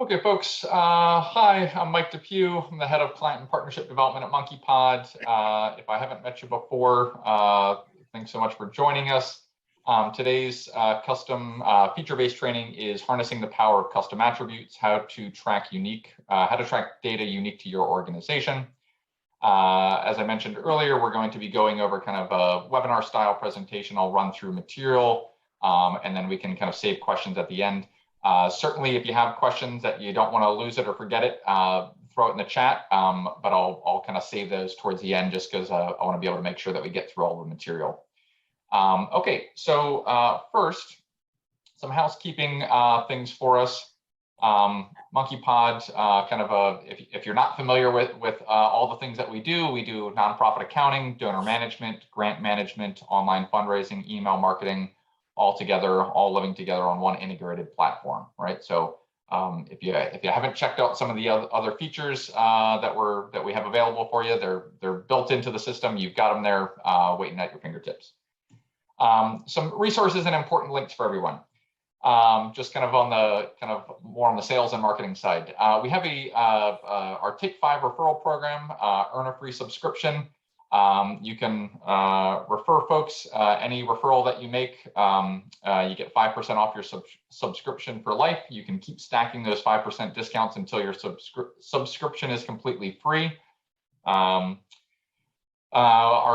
Okay, folks. Hi, I'm Mike Depew. I'm the head of client and partnership development at MonkeyPod. If I haven't met you before, thanks so much for joining us. Today's custom feature-based training is harnessing the power of custom attributes, how to track data unique to your organization. As I mentioned earlier, we're going to be going over kind of a webinar style presentation. I'll run through material and then we can kind of save questions at the end. Certainly, if you have questions that you don't want to lose it or forget it, throw it in the chat, but I'll kind of save those towards the end just because I want to be able to make sure that we get through all the material. Okay, so first, some housekeeping things for us. MonkeyPod, if you're not familiar with all the things that we do nonprofit accounting, donor management, grant management, online fundraising, email marketing, all together, all living together on one integrated platform, right? So if you haven't checked out some of the other features that we have available for you, they're built into the system. You've got them there waiting at your fingertips. Some resources and important links for everyone. Just kind of more on the sales and marketing side. We have our Take 5 referral program, earn a free subscription. You can refer folks. Any referral that you make, you get 5% off your subscription for life. You can keep stacking those 5% discounts until your subscription is completely free. Our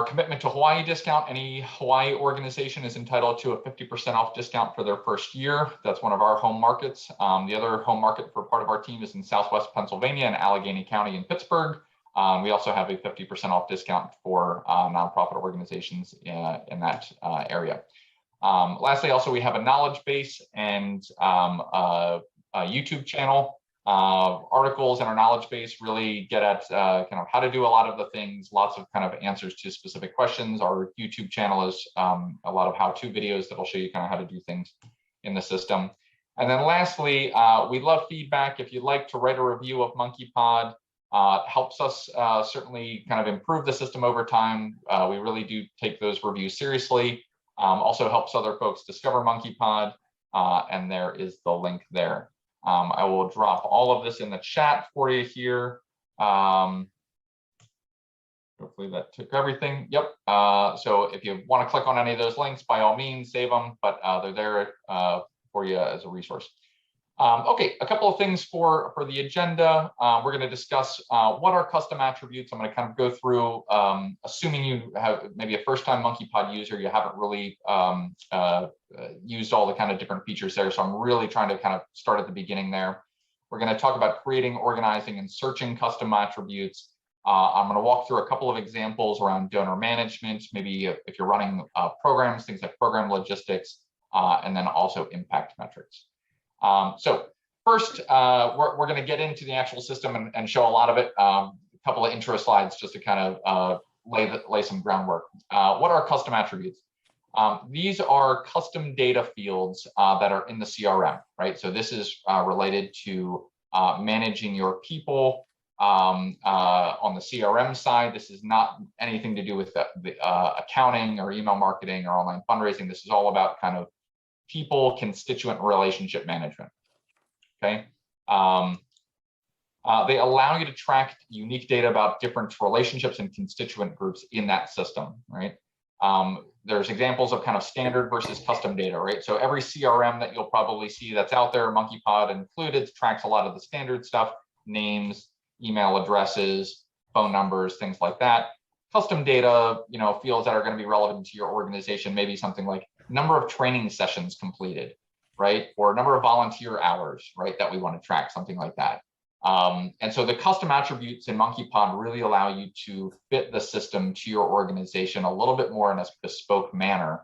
commitment to Hawaii discount, any Hawaii organization is entitled to a 50% off discount for their first year. That's one of our home markets. The other home market for part of our team is in Southwest Pennsylvania in Allegheny County in Pittsburgh. We also have a 50% off discount for nonprofit organizations in that area. Lastly, also we have a knowledge base and a YouTube channel. Articles in our knowledge base really get at kind of how to do a lot of the things, lots of kind of answers to specific questions. Our YouTube channel is a lot of how-to videos that'll show you kind of how to do things in the system. And then lastly, we love feedback. If you'd like to write a review of MonkeyPod, helps us certainly kind of improve the system over time. We really do take those reviews seriously. Also helps other folks discover MonkeyPod, and there is the link there. I will drop all of this in the chat for you here. Hopefully that took everything. Yep. So if you want to click on any of those links, by all means, save them, but they're there for you as a resource. Okay, a couple of things for the agenda. We're going to discuss what are custom attributes. I'm going to kind of go through, assuming you have maybe a first-time MonkeyPod user, you haven't really used all the kind of different features there. So I'm really trying to kind of start at the beginning there. We're going to talk about creating, organizing, and searching custom attributes. I'm going to walk through a couple of examples around donor management, maybe if you're running programs, things like program logistics, and then also impact metrics. So first, we're going to get into the actual system and show a lot of it. A couple of intro slides just to kind of lay some groundwork. What are custom attributes? These are custom data fields that are in the CRM, right? So this is related to managing your people on the CRM side. This is not anything to do with the accounting or email marketing or online fundraising. This is all about kind of people, constituent relationship management. Okay. They allow you to track unique data about different relationships and constituent groups in that system, right? There's examples of kind of standard versus custom data, right? So every CRM that you'll probably see that's out there, MonkeyPod included, tracks a lot of the standard stuff, names, email addresses, phone numbers, things like that. Custom data, fields that are going to be relevant to your organization, maybe something like number of training sessions completed, right? Or number of volunteer hours, right? That we want to track, something like that. And so the custom attributes in MonkeyPod really allow you to fit the system to your organization a little bit more in a bespoke manner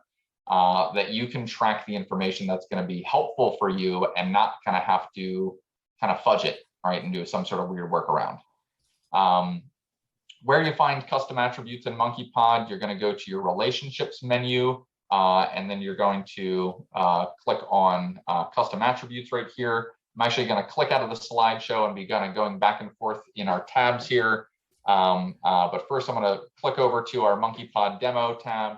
that you can track the information that's going to be helpful for you and not kind of have to kind of fudge it, right? And do some sort of weird workaround. Where you find custom attributes in MonkeyPod, you're going to go to your relationships menu. And then you're going to click on custom attributes right here. I'm actually going to click out of the slideshow and be kind of going back and forth in our tabs here. But first, I'm going to click over to our MonkeyPod demo tab.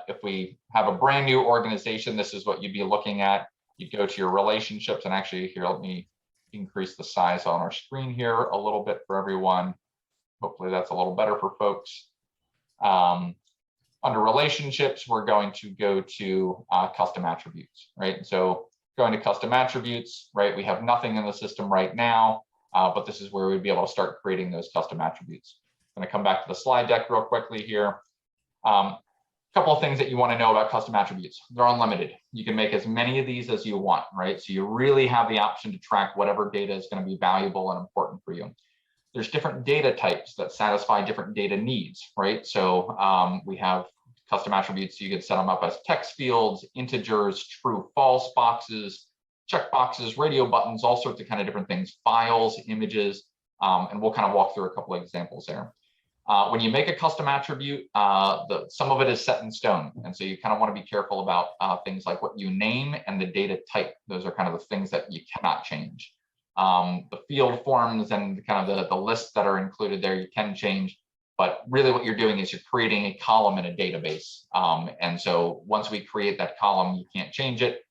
If we have a brand new organization, this is what you'd be looking at. You go to your relationships, and actually here, let me increase the size on our screen here a little bit for everyone. Hopefully that's a little better for folks. Under relationships, we're going to go to custom attributes, right? And so going to custom attributes, right? We have nothing in the system right now, but this is where we'd be able to start creating those custom attributes. I'm going to come back to the slide deck real quickly here. Couple of things that you want to know about custom attributes. They're unlimited. You can make as many of these as you want, right? So you really have the option to track whatever data is going to be valuable and important for you. There's different data types that satisfy different data needs, right? So we have custom attributes. You could set them up as text fields, integers, true, false boxes, check boxes, radio buttons, all sorts of kind of different things, files, images, and we'll kind of walk through a couple of examples there. When you make a custom attribute, some of it is set in stone. And so you kind of want to be careful about things like what you name and the data type. Those are kind of the things that you cannot change. The field forms and kind of the lists that are included there, you can change. But really what you're doing is you're creating a column in a database. And so once we create that column, you can't change it.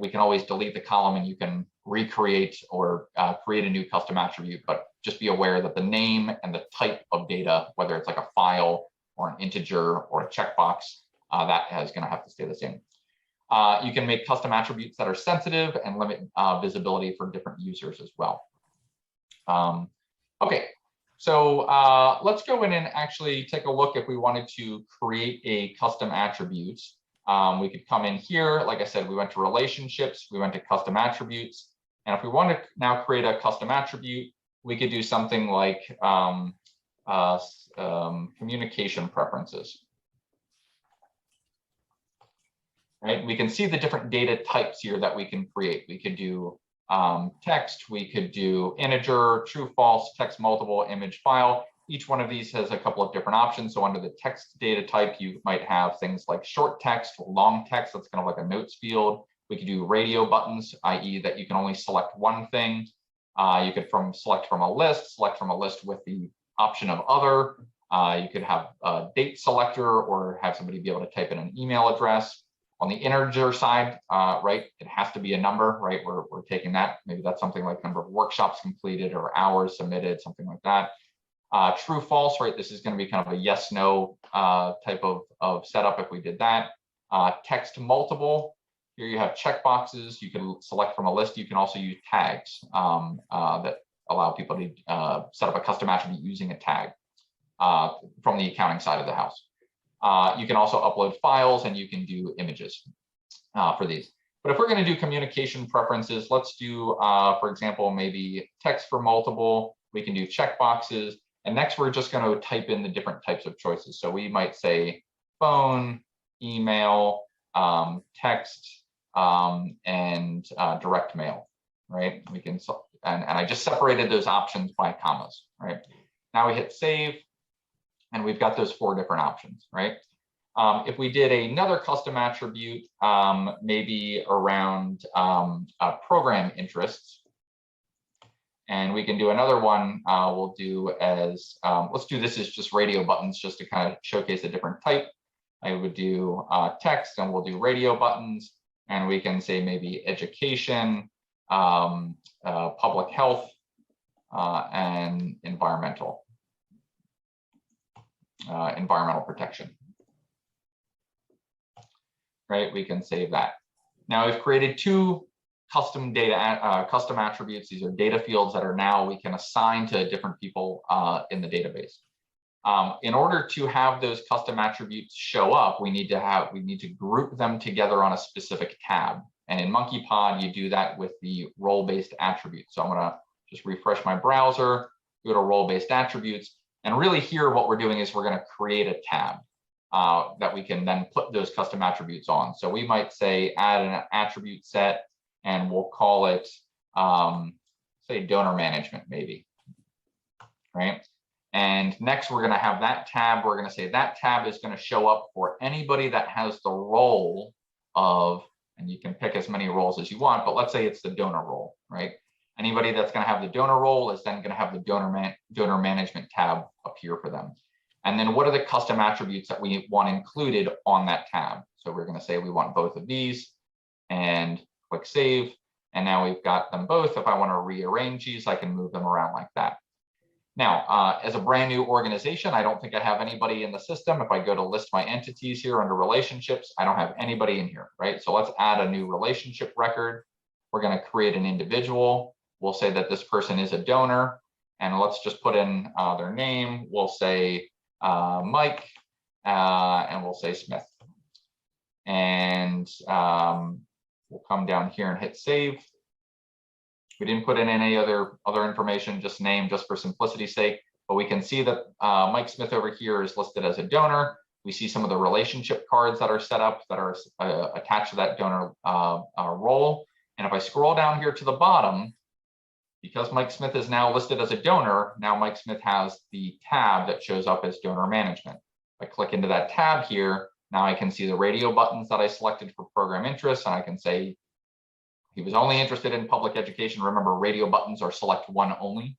We can always delete the column and you can recreate or create a new custom attribute, but just be aware that the name and the type of data, whether it's like a file or an integer or a checkbox, that is going to have to stay the same. You can make custom attributes that are sensitive and limit visibility for different users as well. Okay, so let's go in and actually take a look if we wanted to create a custom attribute. We could come in here, like I said, we went to relationships, we went to custom attributes. And if we want to now create a custom attribute, we could do something like communication preferences. Right? We can see the different data types here that we can create. We could do text, we could do integer, true, false, text, multiple, image, file. Each one of these has a couple of different options. So under the text data type, you might have things like short text, long text, that's kind of like a notes field. We could do radio buttons, i.e. that you can only select one thing. You could select from a list with the option of other. You could have a date selector or have somebody be able to type in an email address. On the integer side, right, it has to be a number, right? We're taking that. Maybe that's something like number of workshops completed or hours submitted, something like that. True, false, right? This is going to be kind of a yes, no type of setup if we did that. Text multiple. Here you have checkboxes. You can select from a list. You can also use tags that allow people to set up a custom attribute using a tag from the accounting side of the house. You can also upload files and you can do images for these. But if we're going to do communication preferences, let's do, for example, maybe text for multiple. We can do checkboxes. And next, we're just going to type in the different types of choices. So we might say phone, email, text, and direct mail, right? We can, and I just separated those options by commas, right? Now we hit save, and we've got those 4 different options, right? If we did another custom attribute, maybe around program interests, and we can do another one, we'll do as, let's do this as just radio buttons just to kind of showcase a different type. I would do text and we'll do radio buttons, and we can say maybe education, public health, and environmental protection. Right, we can save that. Now we've created 2 custom attributes. These are data fields that are now we can assign to different people in the database. In order to have those custom attributes show up, we need to group them together on a specific tab. And in MonkeyPod, you do that with the role-based attributes. So I'm going to just refresh my browser, go to role-based attributes, and really here what we're doing is we're going to create a tab that we can then put those custom attributes on. So we might say add an attribute set, and we'll call it, say, donor management, maybe, right? And next, we're going to have that tab. We're going to say that tab is going to show up for anybody that has the role of, and you can pick as many roles as you want, but let's say it's the donor role, right? Anybody that's going to have the donor role is then going to have the donor management tab appear for them. And then what are the custom attributes that we want included on that tab? So we're going to say we want both of these and click save. And now we've got them both. If I want to rearrange these, I can move them around like that. Now, as a brand new organization, I don't think I have anybody in the system. If I go to list my entities here under relationships, I don't have anybody in here, right? So let's add a new relationship record. We're going to create an individual. We'll say that this person is a donor, and let's just put in their name. We'll say Mike, and we'll say Smith. And we'll come down here and hit save. We didn't put in any other information, just name, just for simplicity's sake. But we can see that Mike Smith over here is listed as a donor. We see some of the relationship cards that are set up that are attached to that donor role. And if I scroll down here to the bottom, because Mike Smith is now listed as a donor, now Mike Smith has the tab that shows up as donor management. If I click into that tab here, now I can see the radio buttons that I selected for program interests, and I can say he was only interested in public education. Remember, radio buttons are select one only.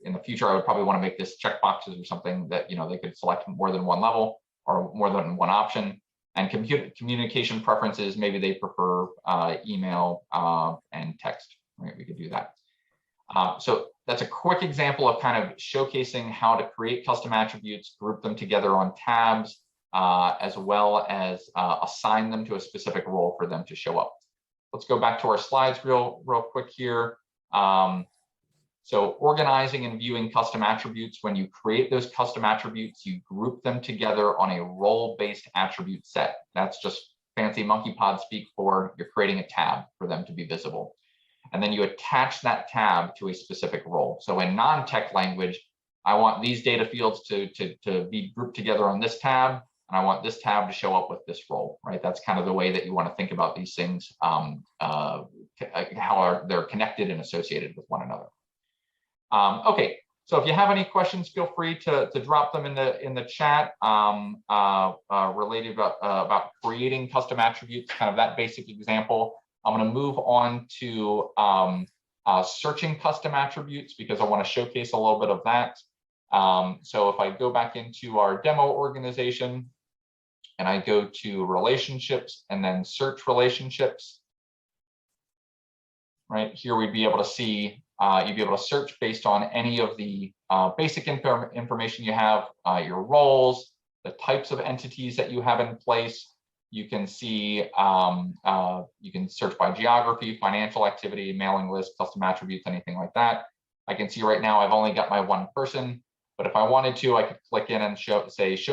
In the future, I would probably want to make this checkboxes or something that they could select more than one level or more than one option. And communication preferences, maybe they prefer email and text. Right? We could do that. So that's a quick example of kind of showcasing how to create custom attributes, group them together on tabs, as well as assign them to a specific role for them to show up. Let's go back to our slides real quick here. So organizing and viewing custom attributes, when you create those custom attributes, you group them together on a role-based attribute set. That's just fancy MonkeyPod speak for you're creating a tab for them to be visible. And then you attach that tab to a specific role. So in non-tech language, I want these data fields to be grouped together on this tab, and I want this tab to show up with this role, right? That's kind of the way that you want to think about these things, how they're connected and associated with one another. Okay, so if you have any questions, feel free to drop them in the chat related about creating custom attributes, kind of that basic example. I'm going to move on to searching custom attributes because I want to showcase a little bit of that. So if I go back into our demo organization and I go to relationships and then search relationships, right here we'd be able to see, you'd be able to search based on any of the basic information you have, your roles, the types of entities that you have in place. You can see, you can search by geography, financial activity, mailing list, custom attributes, anything like that. I can see right now I've only got my one person, but if I wanted to, I could click in and show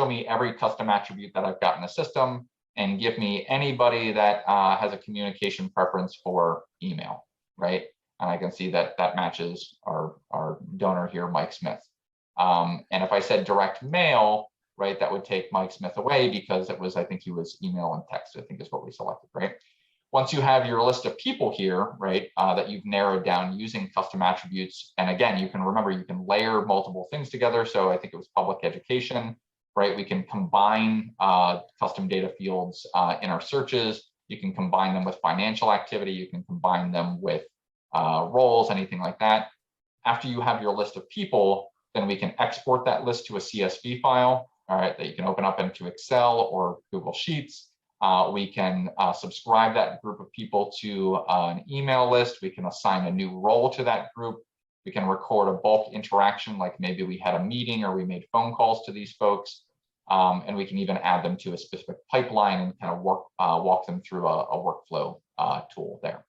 me every custom attribute that I've got in the system and give me anybody that has a communication preference for email, right? And I can see that that matches our donor here, Mike Smith. And if I said direct mail, right, that would take Mike Smith away because it was, I think he was email and text, I think is what we selected, right? Once you have your list of people here, right, that you've narrowed down using custom attributes, and again, you can remember you can layer multiple things together. So I think it was public education, right? We can combine custom data fields in our searches. You can combine them with financial activity. You can combine them with roles, anything like that. After you have your list of people, then we can export that list to a CSV file, all right, that you can open up into Excel or Google Sheets. We can subscribe that group of people to an email list. We can assign a new role to that group. We can record a bulk interaction, like maybe we had a meeting or we made phone calls to these folks. And we can even add them to a specific pipeline and kind of walk them through a workflow tool there.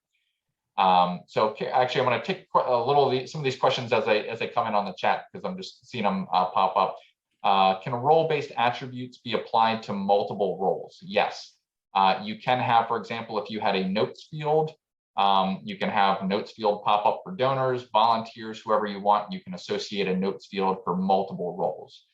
So actually, I'm going to take some of these questions as they come in on the chat because I'm just seeing them pop up. Can role-based attributes be applied to multiple roles? Yes. You can have, for example, if you had a notes field, you can have notes field pop up for donors, volunteers, whoever you want. You can associate a notes field for multiple roles.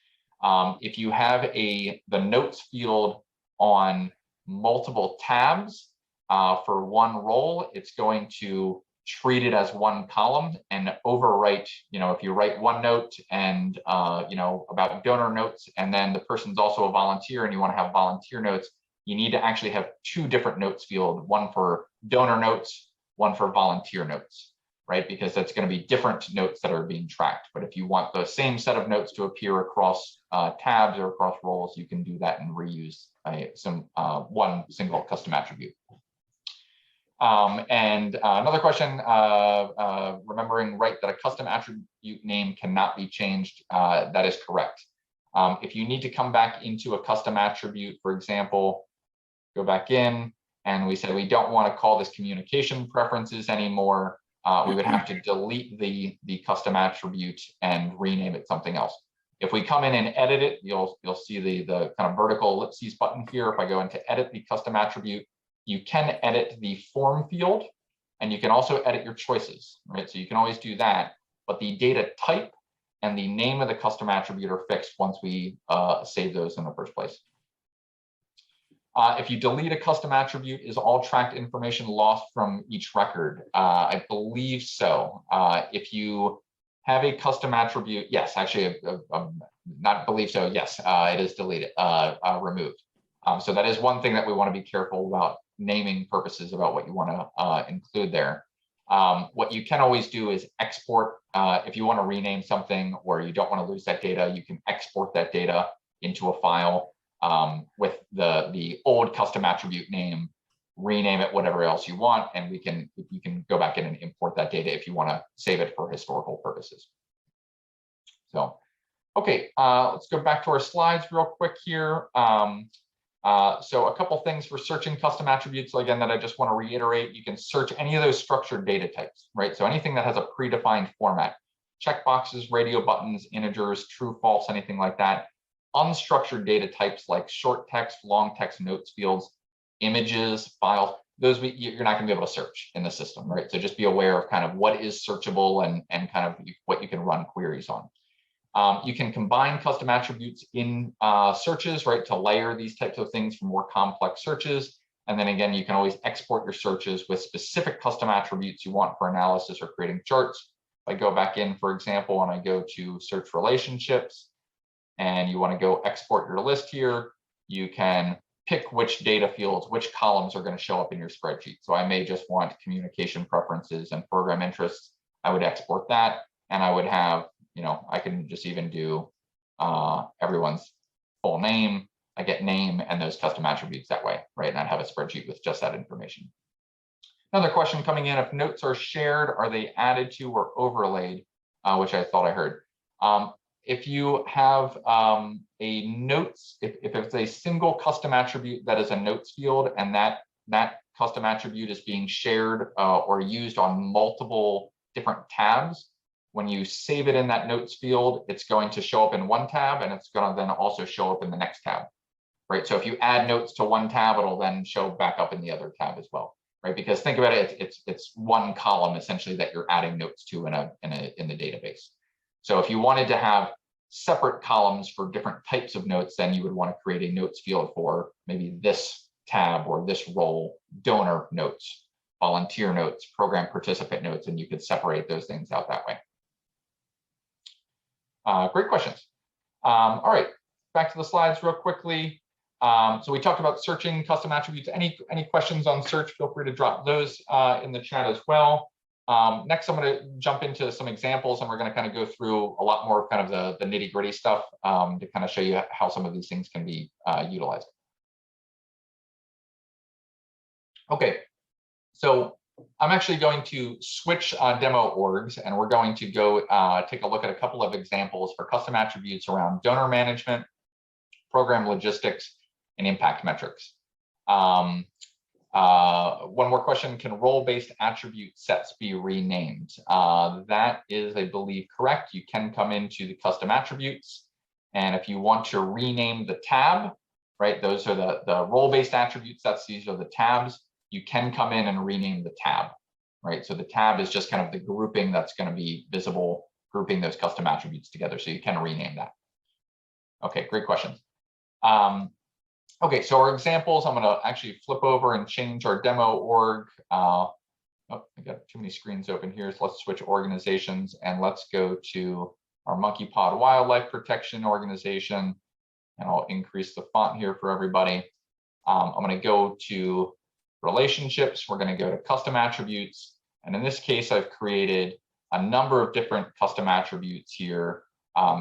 If you have the notes field on multiple tabs for one role, it's going to treat it as one column and overwrite, if you write one note and, about donor notes, and then the person's also a volunteer and you want to have volunteer notes, you need to actually have two different notes field, one for donor notes, one for volunteer notes, right? Because that's going to be different notes that are being tracked. But if you want the same set of notes to appear across tabs or across roles, you can do that and reuse one single custom attribute. Another question, remembering right that a custom attribute name cannot be changed. That is correct. If you need to come back into a custom attribute, for example, go back in and we said we don't want to call this communication preferences anymore, we would have to delete the custom attribute and rename it something else. If we come in and edit it, you'll see the kind of vertical ellipses button here. If I go into edit the custom attribute, you can edit the form field and you can also edit your choices, right? So you can always do that, but the data type and the name of the custom attribute are fixed once we save those in the first place. If you delete a custom attribute, is all tracked information lost from each record? I believe so. If you have a custom attribute, yes, actually, not believe so, yes, it is deleted, removed. So that is one thing that we want to be careful about naming purposes about what you want to include there. What you can always do is export. If you want to rename something or you don't want to lose that data, you can export that data into a file with the old custom attribute name, rename it whatever else you want, and you can go back in and import that data if you want to save it for historical purposes. So, okay, let's go back to our slides real quick here. So a couple things for searching custom attributes, again, that I just want to reiterate. You can search any of those structured data types, right? So anything that has a predefined format, checkboxes, radio buttons, integers, true, false, anything like that. Unstructured data types like short text, long text, notes fields, images, files, those you're not going to be able to search in the system, right? So just be aware of kind of what is searchable and kind of what you can run queries on. You can combine custom attributes in searches, right, to layer these types of things for more complex searches. And then again, you can always export your searches with specific custom attributes you want for analysis or creating charts. If I go back in, for example, and I go to search relationships, and you want to go export your list here, you can pick which data fields, which columns are going to show up in your spreadsheet. So I may just want communication preferences and program interests. I would export that, and I would have, I can just even do everyone's full name. I get name and those custom attributes that way, right? And I'd have a spreadsheet with just that information. Another question coming in, if notes are shared, are they added to or overlaid, which I thought I heard. If you have a notes, if it's a single custom attribute that is a notes field and that custom attribute is being shared or used on multiple different tabs, when you save it in that notes field, it's going to show up in one tab and it's going to then also show up in the next tab, right? So if you add notes to one tab, it'll then show back up in the other tab as well, right? Because think about it, it's one column essentially that you're adding notes to in the database. So if you wanted to have separate columns for different types of notes, then you would want to create a notes field for maybe this tab or this role, donor notes, volunteer notes, program participant notes, and you could separate those things out that way. Great questions. All right, back to the slides real quickly. So we talked about searching custom attributes. Any questions on search, feel free to drop those in the chat as well. Next, I'm going to jump into some examples, and we're going to kind of go through a lot more of kind of the nitty-gritty stuff to kind of show you how some of these things can be utilized. Okay, so I'm actually going to switch demo orgs, and we're going to go take a look at a couple of examples for custom attributes around donor management, program logistics, and impact metrics. One more question, can role-based attribute sets be renamed? That is, I believe, correct. You can come into the custom attributes, and if you want to rename the tab, right, those are the role-based attribute sets, these are the tabs. You can come in and rename the tab, right? So the tab is just kind of the grouping that's going to be visible, grouping those custom attributes together. So you can rename that. Okay, great questions. Okay, so our examples, I'm going to actually flip over and change our demo org. Oh, I got too many screens open here. So let's switch organizations and let's go to our MonkeyPod Wildlife Protection organization. And I'll increase the font here for everybody. I'm going to go to relationships. We're going to go to custom attributes. And in this case, I've created a number of different custom attributes here.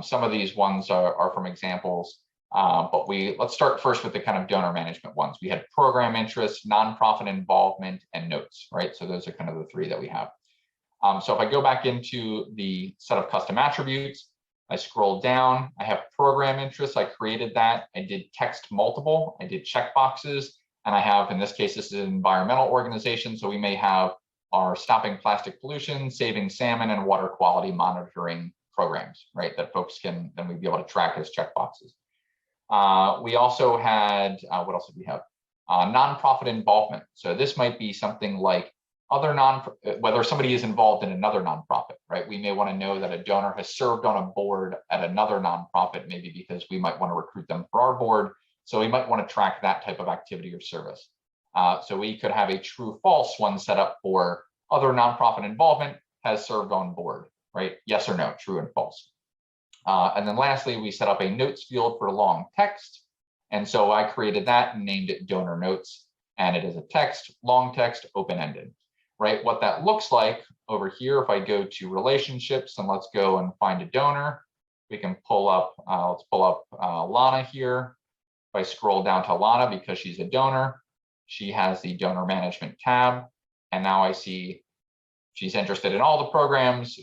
Some of these ones are from examples. But let's start first with the kind of donor management ones. We had program interest, nonprofit involvement, and notes, right? So those are kind of the three that we have. So if I go back into the set of custom attributes, I scroll down, I have program interest, I created that. I did text multiple, I did checkboxes, and I have, in this case, this is an environmental organization, so we may have our stopping plastic pollution, saving salmon, and water quality monitoring programs, right? That folks can, then we'd be able to track as checkboxes. We also had, what else did we have? Nonprofit involvement. So this might be something like whether somebody is involved in another nonprofit, right? We may want to know that a donor has served on a board at another nonprofit, maybe because we might want to recruit them for our board. So we might want to track that type of activity or service. So we could have a true false one set up for other nonprofit involvement has served on board, right? Yes or no, true and false. And then lastly, we set up a notes field for long text. And so I created that and named it donor notes. And it is a text, long text, open-ended, right? What that looks like over here, if I go to relationships and let's go and find a donor, we can pull up, let's pull up Lana here. If I scroll down to Lana, because she's a donor, she has the donor management tab. And now I see she's interested in all the programs.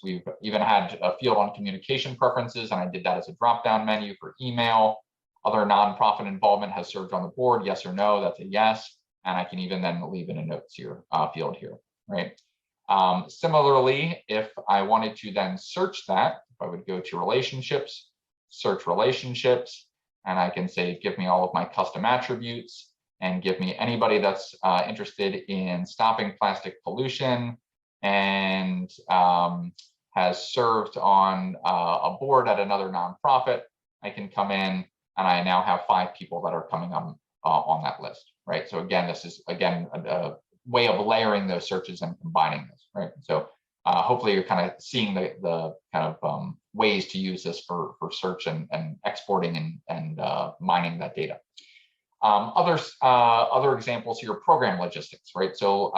We've even had a field on communication preferences, and I did that as a drop-down menu for email. Other nonprofit involvement has served on the board, yes or no, that's a yes. And I can even then leave in a notes here, field here, right? Similarly, if I wanted to then search that, if I would go to relationships, search relationships, and I can say, give me all of my custom attributes and give me anybody that's interested in stopping plastic pollution and has served on a board at another nonprofit. I can come in and I now have 5 people that are coming on that list, right? So again, this is again a way of layering those searches and combining this, right? So hopefully you're kind of seeing the kind of ways to use this for search and exporting and mining that data. Other examples here, program logistics, right? So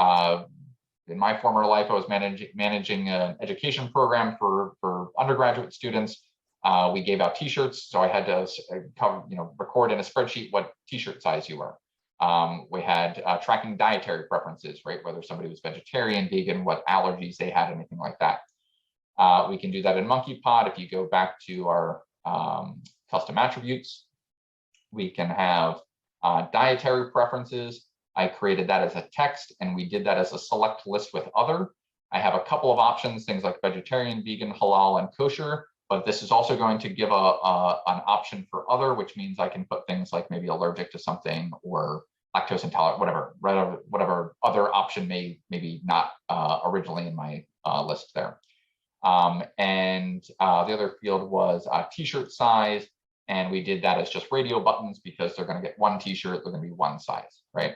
in my former life, I was managing an education program for undergraduate students. We gave out T-shirts, so I had to record in a spreadsheet what T-shirt size you were. We had tracking dietary preferences, right? Whether somebody was vegetarian, vegan, what allergies they had, anything like that. We can do that in MonkeyPod. If you go back to our custom attributes, we can have dietary preferences. I created that as a text, and we did that as a select list with other. I have a couple of options, things like vegetarian, vegan, halal, and kosher, but this is also going to give an option for other, which means I can put things like maybe allergic to something or lactose intolerant, whatever other option maybe not originally in my list there. And the other field was T-shirt size, and we did that as just radio buttons because they're going to get one T-shirt, they're going to be one size, right?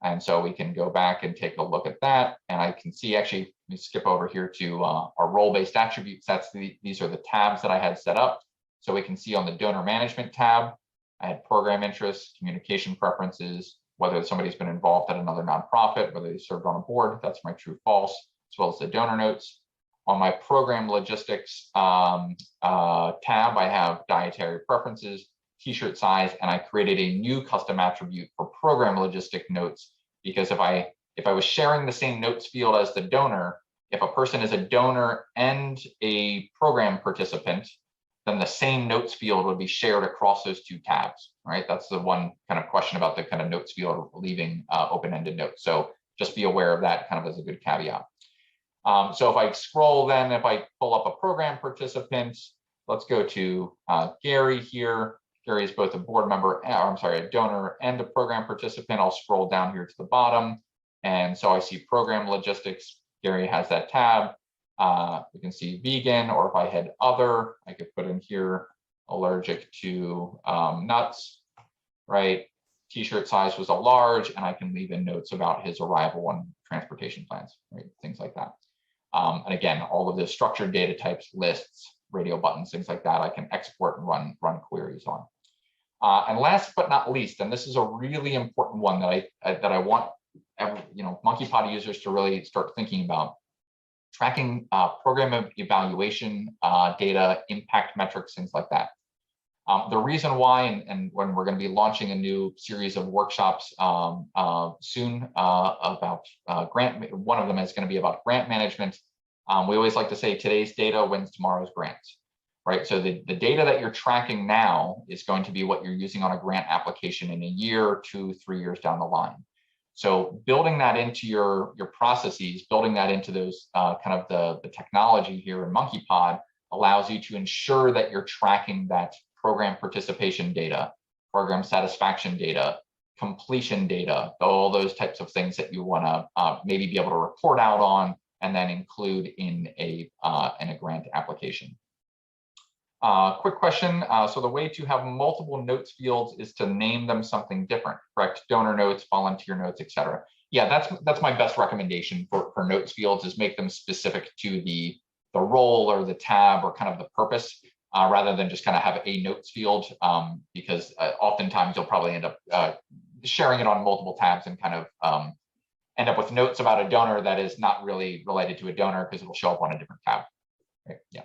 And so we can go back and take a look at that, and I can see, actually, let me skip over here to our role-based attributes. These are the tabs that I had set up. So we can see on the donor management tab, I had program interests, communication preferences, whether somebody's been involved at another nonprofit, whether they served on a board, that's my true false, as well as the donor notes. On my program logistics tab, I have dietary preferences, T-shirt size, and I created a new custom attribute for program logistic notes, because if I was sharing the same notes field as the donor, if a person is a donor and a program participant, then the same notes field would be shared across those 2 tabs, right? That's the one kind of question about the kind of notes field leaving open-ended notes. So just be aware of that kind of as a good caveat. So if I scroll, then if I pull up a program participant, let's go to Gary here. Gary is both a board member, a donor and a program participant. I'll scroll down here to the bottom. And so I see program logistics. Gary has that tab. We can see vegan, or if I had other, I could put in here allergic to nuts, right? T-shirt size was a large, and I can leave in notes about his arrival and transportation plans, right? Things like that. And again, all of the structured data types, lists, radio buttons, things like that, I can export and run queries on. And last but not least, and this is a really important one that I want MonkeyPod users to really start thinking about, tracking program evaluation data, impact metrics, things like that. The reason why, and when we're going to be launching a new series of workshops soon about grant, one of them is going to be about grant management. We always like to say today's data wins tomorrow's grants, right? So the data that you're tracking now is going to be what you're using on a grant application in a year, 2, 3 years down the line. So building that into your processes, building that into those kind of the technology here in MonkeyPod allows you to ensure that you're tracking that program participation data, program satisfaction data, completion data, all those types of things that you want to maybe be able to report out on and then include in a grant application. Quick question. So the way to have multiple notes fields is to name them something different, correct? Donor notes, volunteer notes, etc. Yeah, that's my best recommendation for notes fields, is make them specific to the role or the tab or kind of the purpose, rather than just kind of have a notes field, because oftentimes you'll probably end up sharing it on multiple tabs and kind of end up with notes about a donor that is not really related to a donor because it will show up on a different tab. Right? Yeah.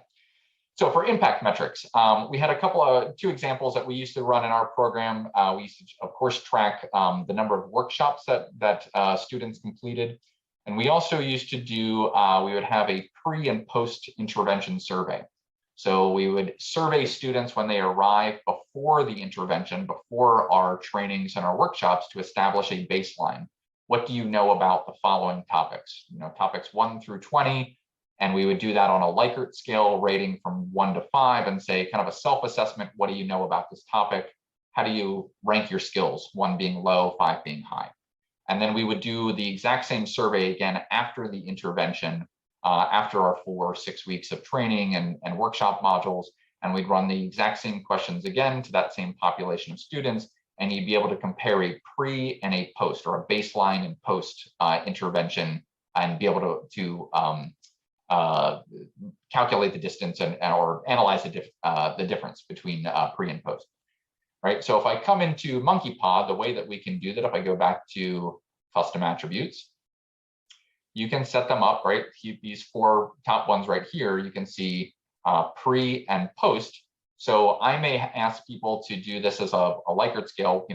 So for impact metrics, we had two examples that we used to run in our program. We used to, of course, track the number of workshops that students completed. And we also used to do, we would have a pre and post intervention survey. So we would survey students when they arrive before the intervention, before our trainings and our workshops, to establish a baseline. What do you know about the following topics? Topics 1 through 20. And we would do that on a Likert scale rating from 1 to 5 and say kind of a self-assessment. What do you know about this topic? How do you rank your skills? 1 being low, 5 being high. And then we would do the exact same survey again after the intervention, after our 4 or 6 weeks of training and workshop modules. And we'd run the exact same questions again to that same population of students. And you'd be able to compare a pre and a post, or a baseline and post intervention, and be able to calculate the distance or analyze the difference between pre and post. Right. So if I come into MonkeyPod, the way that we can do that, if I go back to custom attributes, you can set them up, right? These 4 top ones right here, you can see pre and post. So I may ask people to do this as a Likert scale,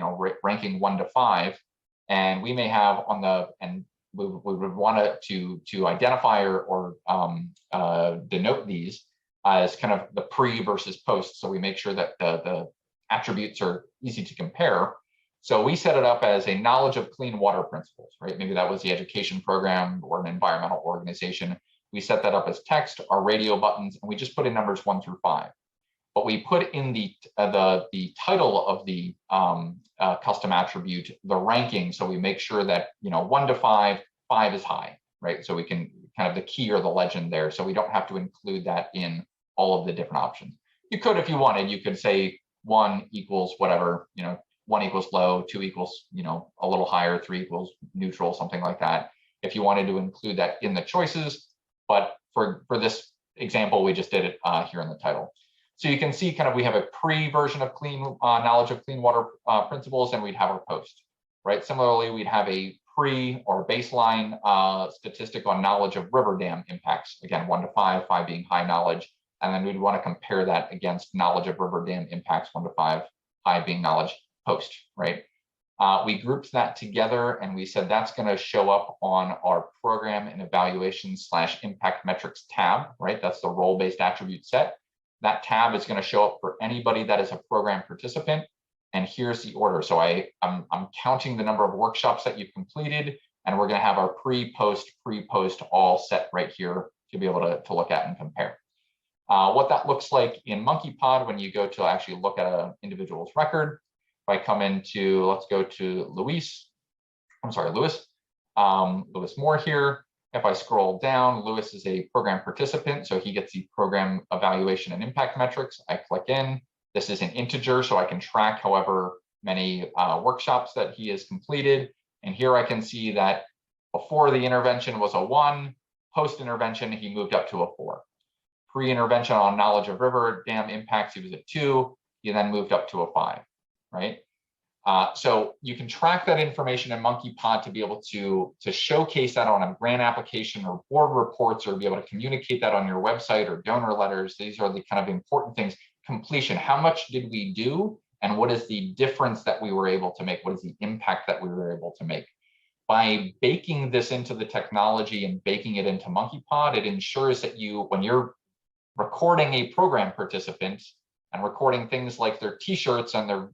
ranking 1 to 5, and we may have on the, and we would want to identify or denote these as kind of the pre versus post. So we make sure that the attributes are easy to compare. So we set it up as a knowledge of clean water principles, right? Maybe that was the education program or an environmental organization. We set that up as text, our radio buttons, and we just put in numbers 1 through 5. But we put in the title of the custom attribute, the ranking. So we make sure that 1 to 5, 5 is high, right? So we can kind of the key or the legend there. So we don't have to include that in all of the different options. You could, if you wanted, you could say 1 equals whatever, 1 equals low, 2 equals, a little higher, 3 equals neutral, something like that, if you wanted to include that in the choices. But for this example, we just did it here in the title. So you can see kind of we have a pre version of knowledge of clean water principles, and we'd have our post, right? Similarly, we'd have a pre or baseline statistic on knowledge of river dam impacts. Again, 1 to 5, 5 being high knowledge. And then we'd want to compare that against knowledge of river dam impacts, 1 to 5, high being knowledge post, right? We grouped that together and we said that's going to show up on our program and evaluation / impact metrics tab, right? That's the role-based attribute set. That tab is going to show up for anybody that is a program participant. And here's the order. So I'm counting the number of workshops that you've completed, and we're going to have our pre-post all set right here to be able to look at and compare. What that looks like in MonkeyPod when you go to actually look at an individual's record. If I come into, let's go to Lewis Moore here. If I scroll down, Lewis is a program participant, so he gets the program evaluation and impact metrics. I click in. This is an integer, so I can track however many workshops that he has completed. And here I can see that before the intervention was a 1, post-intervention, he moved up to a 4. Pre-intervention on knowledge of river dam impacts, he was at 2. He then moved up to a 5, right? So you can track that information in MonkeyPod to be able to showcase that on a grant application or board reports, or be able to communicate that on your website or donor letters. These are the kind of important things, completion. How much did we do? And what is the difference that we were able to make? What is the impact that we were able to make? By baking this into the technology and baking it into MonkeyPod, it ensures that when you're recording a program participant and recording things like their t-shirts and their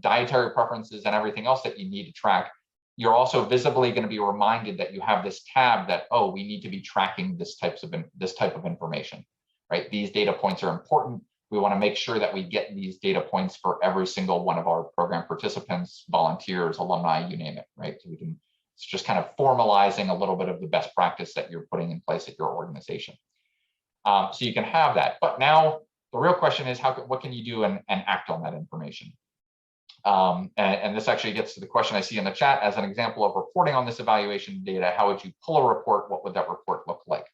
dietary preferences and everything else that you need to track, you're also visibly going to be reminded that you have this tab that, oh, we need to be tracking this type of information, right? These data points are important. We want to make sure that we get these data points for every single one of our program participants, volunteers, alumni, you name it, right? So it's just kind of formalizing a little bit of the best practice that you're putting in place at your organization. So you can have that. But now the real question is, what can you do and act on that information? And this actually gets to the question I see in the chat. As an example of reporting on this evaluation data, how would you pull a report? What would that report look like?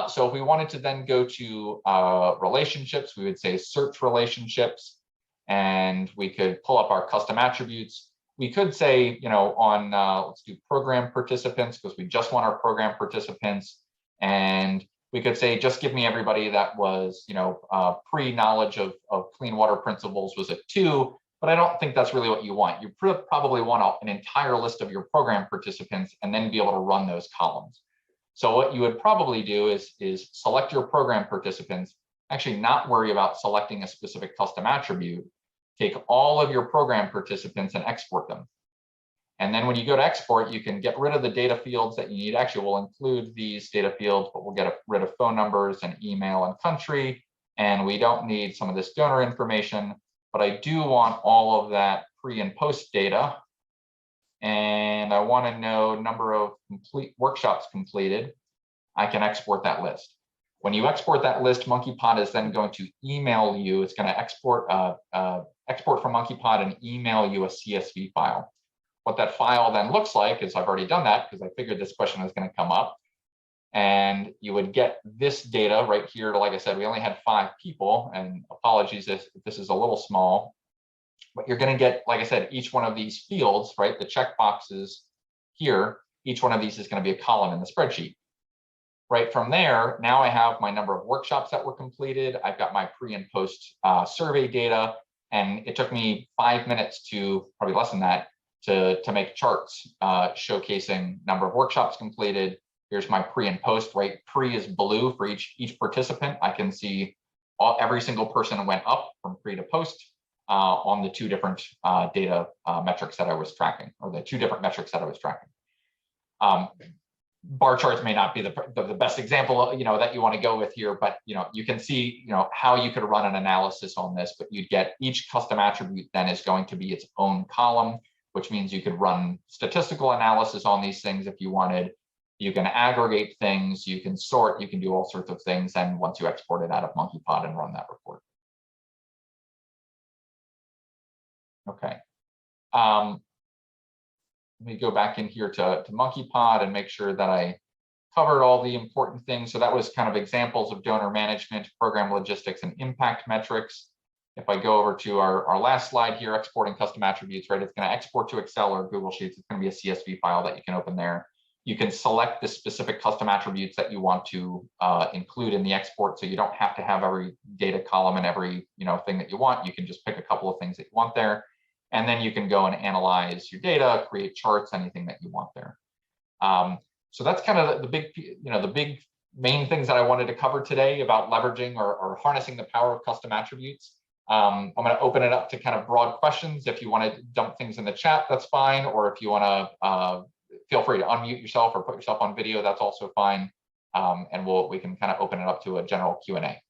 So if we wanted to then go to relationships, we would say search relationships, and we could pull up our custom attributes. We could say, let's do program participants, because we just want our program participants. And we could say, just give me everybody that was, pre-knowledge of clean water principles was a 2, but I don't think that's really what you want. You probably want an entire list of your program participants and then be able to run those columns. So what you would probably do is select your program participants, actually not worry about selecting a specific custom attribute, take all of your program participants and export them. And then when you go to export, you can get rid of the data fields that you need. Actually, we'll include these data fields, but we'll get rid of phone numbers and email and country. And we don't need some of this donor information, but I do want all of that pre and post data. And I want to know number of workshops completed. I can export that list. When you export that list, MonkeyPod is then going to email you. It's going to export from MonkeyPod and email you a CSV file. What that file then looks like is, I've already done that because I figured this question was going to come up. And you would get this data right here. Like I said, we only had 5 people, and apologies if this is a little small, but you're going to get, like I said, each one of these fields, right? The check boxes here, each one of these is going to be a column in the spreadsheet. Right from there, now I have my number of workshops that were completed. I've got my pre and post survey data, and it took me 5 minutes to, probably less than that, to make charts showcasing number of workshops completed. Here's my pre and post, right? Pre is blue for each participant. I can see every single person went up from pre to post on the 2 different data metrics that I was tracking, or the 2 different metrics that I was tracking. Bar charts may not be the best example, that you want to go with here, but you can see, how you could run an analysis on this. But you'd get each custom attribute then is going to be its own column, which means you could run statistical analysis on these things if you wanted. You can aggregate things, you can sort, you can do all sorts of things. And once you export it out of MonkeyPod and run that report. Okay. Let me go back in here to MonkeyPod and make sure that I covered all the important things. So that was kind of examples of donor management, program logistics, and impact metrics. If I go over to our last slide here, exporting custom attributes, right? It's going to export to Excel or Google Sheets. It's going to be a CSV file that you can open there. You can select the specific custom attributes that you want to include in the export. So you don't have to have every data column and every thing that you want. You can just pick a couple of things that you want there. And then you can go and analyze your data, create charts, anything that you want there. So that's kind of the big main things that I wanted to cover today about leveraging or harnessing the power of custom attributes. I'm going to open it up to kind of broad questions. If you want to dump things in the chat, that's fine. Or if you want to, feel free to unmute yourself or put yourself on video, that's also fine. And we can kind of open it up to a general Q&A.